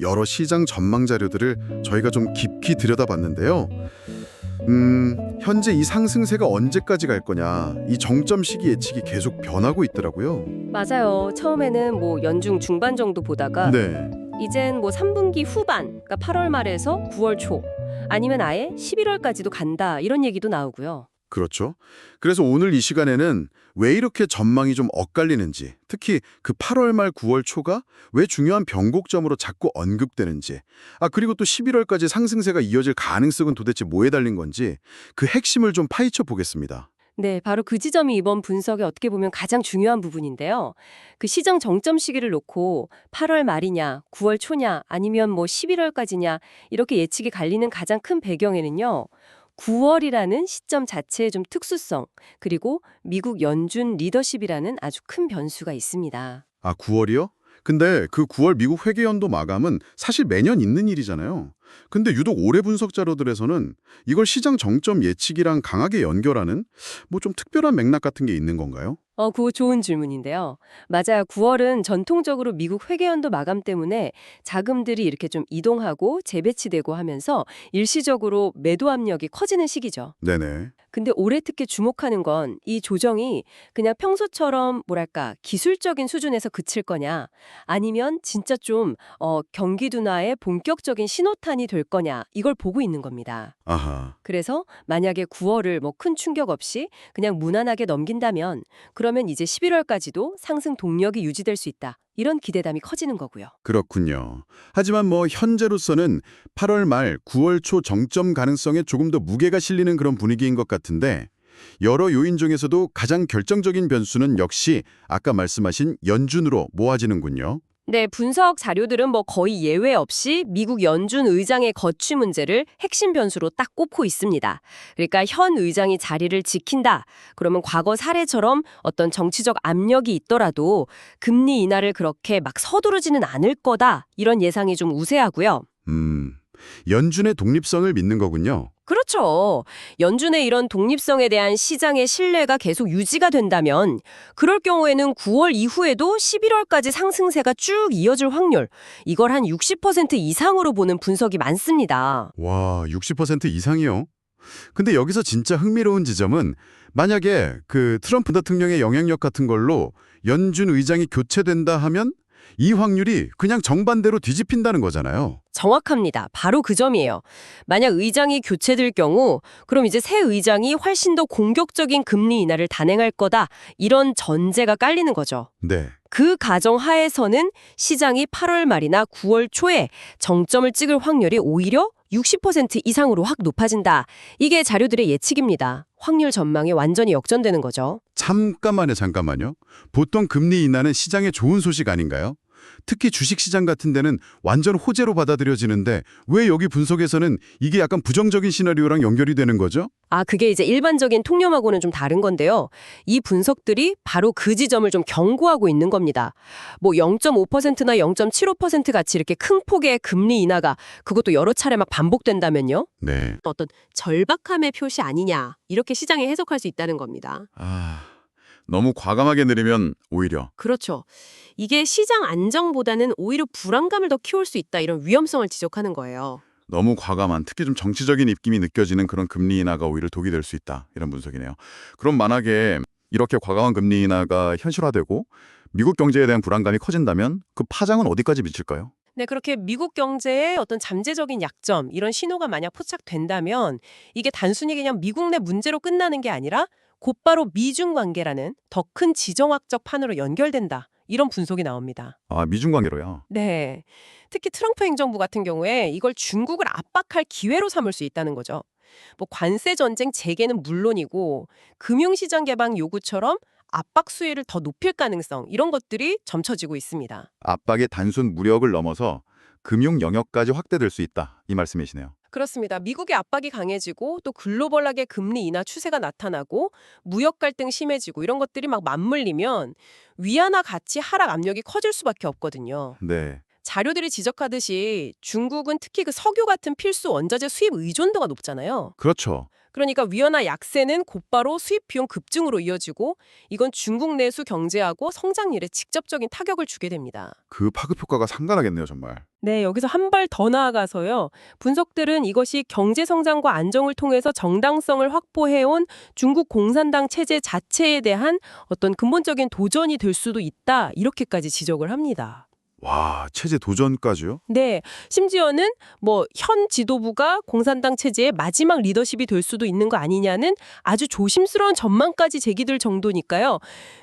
여러 시장 전망 자료들을 저희가 좀 깊이 들여다봤는데요. 현재 이 상승세가 언제까지 갈 거냐, 이 정점 시기 예측이 계속 변하고 있더라고요. 맞아요. 처음에는 뭐 연중 중반 정도 보다가 네, 이젠 뭐 3분기 후반, 그러니까 8월 말에서 9월 초, 아니면 아예 11월까지도 간다 이런 얘기도 나오고요. 그렇죠. 그래서 오늘 이 시간에는 왜 이렇게 전망이 좀 엇갈리는지, 특히 그 8월 말 9월 초가 왜 중요한 변곡점으로 자꾸 언급되는지, 그리고 또 11월까지 상승세가 이어질 가능성은 도대체 뭐에 달린 건지 그 핵심을 좀 파헤쳐 보겠습니다. 네, 바로 그 지점이 이번 분석에 어떻게 보면 가장 중요한 부분인데요. 그 시장 정점 시기를 놓고 8월 말이냐, 9월 초냐, 아니면 뭐 11월까지냐 이렇게 예측이 갈리는 가장 큰 배경에는요. 9월이라는 시점 자체의 좀 특수성, 그리고 미국 연준 리더십이라는 아주 큰 변수가 있습니다. 9월이요? 근데 그 9월 미국 회계연도 마감은 사실 매년 있는 일이잖아요. 근데 유독 올해 분석 자료들에서는 이걸 시장 정점 예측이랑 강하게 연결하는 뭐 좀 특별한 맥락 같은 게 있는 건가요? 그거 좋은 질문인데요. 맞아요. 9월은 전통적으로 미국 회계연도 마감 때문에 자금들이 이렇게 좀 이동하고 재배치되고 하면서 일시적으로 매도 압력이 커지는 시기죠. 네네. 근데 올해 특히 주목하는 건 이 조정이 그냥 평소처럼 뭐랄까 기술적인 수준에서 그칠 거냐 아니면 진짜 좀 경기 둔화의 본격적인 신호탄이 될 거냐 이걸 보고 있는 겁니다. 아하. 그래서 만약에 9월을 뭐 큰 충격 없이 그냥 무난하게 넘긴다면 그러면 이제 11월까지도 상승 동력이 유지될 수 있다. 이런 기대감이 커지는 거고요. 그렇군요. 하지만 뭐 현재로서는 8월 말 9월 초 정점 가능성에 조금 더 무게가 실리는 그런 분위기인 것 같은데 여러 요인 중에서도 가장 결정적인 변수는 역시 아까 말씀하신 연준으로 모아지는군요. 네, 분석 자료들은 뭐 거의 예외 없이 미국 연준 의장의 거취 문제를 핵심 변수로 딱 꼽고 있습니다. 그러니까 현 의장이 자리를 지킨다. 그러면 과거 사례처럼 어떤 정치적 압력이 있더라도 금리 인하를 그렇게 막 서두르지는 않을 거다. 이런 예상이 좀 우세하고요. 연준의 독립성을 믿는 거군요. 그렇죠. 연준의 이런 독립성에 대한 시장의 신뢰가 계속 유지가 된다면 그럴 경우에는 9월 이후에도 11월까지 상승세가 쭉 이어질 확률, 이걸 한 60% 이상으로 보는 분석이 많습니다. 와, 60% 이상이요? 근데 여기서 진짜 흥미로운 지점은 만약에 그 트럼프 대통령의 영향력 같은 걸로 연준 의장이 교체된다 하면 이 확률이 그냥 정반대로 뒤집힌다는 거잖아요. 정확합니다. 바로 그 점이에요. 만약 의장이 교체될 경우 그럼 이제 새 의장이 훨씬 더 공격적인 금리 인하를 단행할 거다. 이런 전제가 깔리는 거죠. 네. 그 가정 하에서는 시장이 8월 말이나 9월 초에 정점을 찍을 확률이 오히려 60% 이상으로 확 높아진다. 이게 자료들의 예측입니다. 확률 전망이 완전히 역전되는 거죠. 잠깐만요. 보통 금리 인하는 시장에 좋은 소식 아닌가요? 특히 주식시장 같은 데는 완전 호재로 받아들여지는데 왜 여기 분석에서는 이게 약간 부정적인 시나리오랑 연결이 되는 거죠? 그게 이제 일반적인 통념하고는 좀 다른 건데요. 이 분석들이 바로 그 지점을 좀 경고하고 있는 겁니다. 뭐 0.5%나 0.75% 같이 이렇게 큰 폭의 금리 인하가 그것도 여러 차례 막 반복된다면요. 네. 어떤 절박함의 표시 아니냐 이렇게 시장에 해석할 수 있다는 겁니다. 너무 과감하게 내리면 오히려. 그렇죠. 이게 시장 안정보다는 오히려 불안감을 더 키울 수 있다 이런 위험성을 지적하는 거예요. 너무 과감한, 특히 좀 정치적인 입김이 느껴지는 그런 금리 인하가 오히려 독이 될 수 있다. 이런 분석이네요. 그럼 만약에 이렇게 과감한 금리 인하가 현실화되고 미국 경제에 대한 불안감이 커진다면 그 파장은 어디까지 미칠까요? 네, 그렇게 미국 경제의 어떤 잠재적인 약점, 이런 신호가 만약 포착된다면 이게 단순히 그냥 미국 내 문제로 끝나는 게 아니라 곧바로 미중 관계라는 더 큰 지정학적 판으로 연결된다. 이런 분석이 나옵니다. 미중 관계로요. 네. 특히 트럼프 행정부 같은 경우에 이걸 중국을 압박할 기회로 삼을 수 있다는 거죠. 뭐 관세 전쟁 재개는 물론이고 금융시장 개방 요구처럼 압박 수위를 더 높일 가능성 이런 것들이 점쳐지고 있습니다. 압박의 단순 무력을 넘어서 금융 영역까지 확대될 수 있다. 이 말씀이시네요. 그렇습니다. 미국의 압박이 강해지고 또 글로벌하게 금리 인하 추세가 나타나고 무역 갈등 심해지고 이런 것들이 막 맞물리면 위안화 가치 하락 압력이 커질 수밖에 없거든요. 네. 자료들이 지적하듯이 중국은 특히 그 석유 같은 필수 원자재 수입 의존도가 높잖아요. 그렇죠. 그러니까 위안화 약세는 곧바로 수입 비용 급증으로 이어지고 이건 중국 내수 경제하고 성장률에 직접적인 타격을 주게 됩니다. 그 파급 효과가 상당하겠네요, 정말. 네, 여기서 한 발 더 나아가서요. 분석들은 이것이 경제 성장과 안정을 통해서 정당성을 확보해온 중국 공산당 체제 자체에 대한 어떤 근본적인 도전이 될 수도 있다. 이렇게까지 지적을 합니다. 와, 체제 도전까지요? 네, 심지어는 현 지도부가 공산당 체제의 마지막 리더십이 될 수도 있는 거 아니냐는 아주 조심스러운 전망까지 제기될 정도니까요.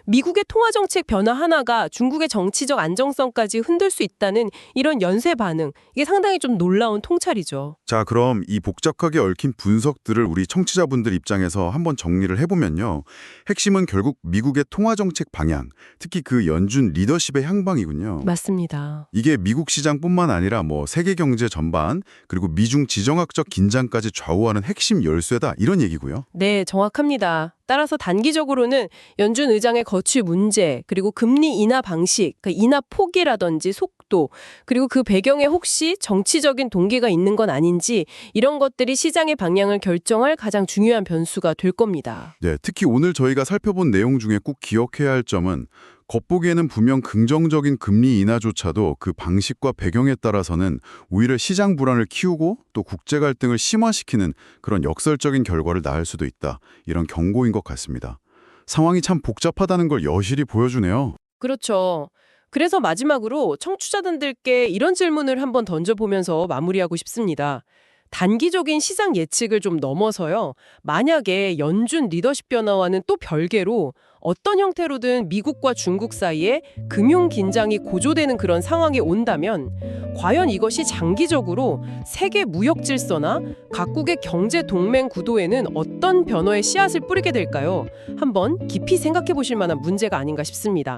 미국의 통화 정책 변화 하나가 중국의 정치적 안정성까지 흔들 수 있다는 이런 연쇄 반응, 이게 상당히 좀 놀라운 통찰이죠. 자, 그럼 이 복잡하게 얽힌 분석들을 우리 청취자분들 입장에서 한번 정리를 해보면요. 핵심은 결국 미국의 통화정책 방향, 특히 그 연준 리더십의 향방이군요. 맞습니다. 이게 미국 시장뿐만 아니라 세계 경제 전반, 그리고 미중 지정학적 긴장까지 좌우하는 핵심 열쇠다, 이런 얘기고요. 네, 정확합니다. 따라서 단기적으로는 연준 의장의 거취 문제, 그리고 금리 인하 방식, 그러니까 인하 폭이라든지 속도, 그리고 그 배경에 혹시 정치적인 동기가 있는 건 아닌지 이런 것들이 시장의 방향을 결정할 가장 중요한 변수가 될 겁니다. 네, 특히 오늘 저희가 살펴본 내용 중에 꼭 기억해야 할 점은 겉보기에는 분명 긍정적인 금리 인하조차도 그 방식과 배경에 따라서는 오히려 시장 불안을 키우고 또 국제 갈등을 심화시키는 그런 역설적인 결과를 낳을 수도 있다. 이런 경고인 것 같습니다. 상황이 참 복잡하다는 걸 여실히 보여주네요. 그렇죠. 그래서 마지막으로 청취자분들께 이런 질문을 한번 던져보면서 마무리하고 싶습니다. 단기적인 시장 예측을 좀 넘어서요. 만약에 연준 리더십 변화와는 또 별개로 어떤 형태로든 미국과 중국 사이에 금융 긴장이 고조되는 그런 상황이 온다면 과연 이것이 장기적으로 세계 무역 질서나 각국의 경제 동맹 구도에는 어떤 변화의 씨앗을 뿌리게 될까요? 한번 깊이 생각해 보실 만한 문제가 아닌가 싶습니다.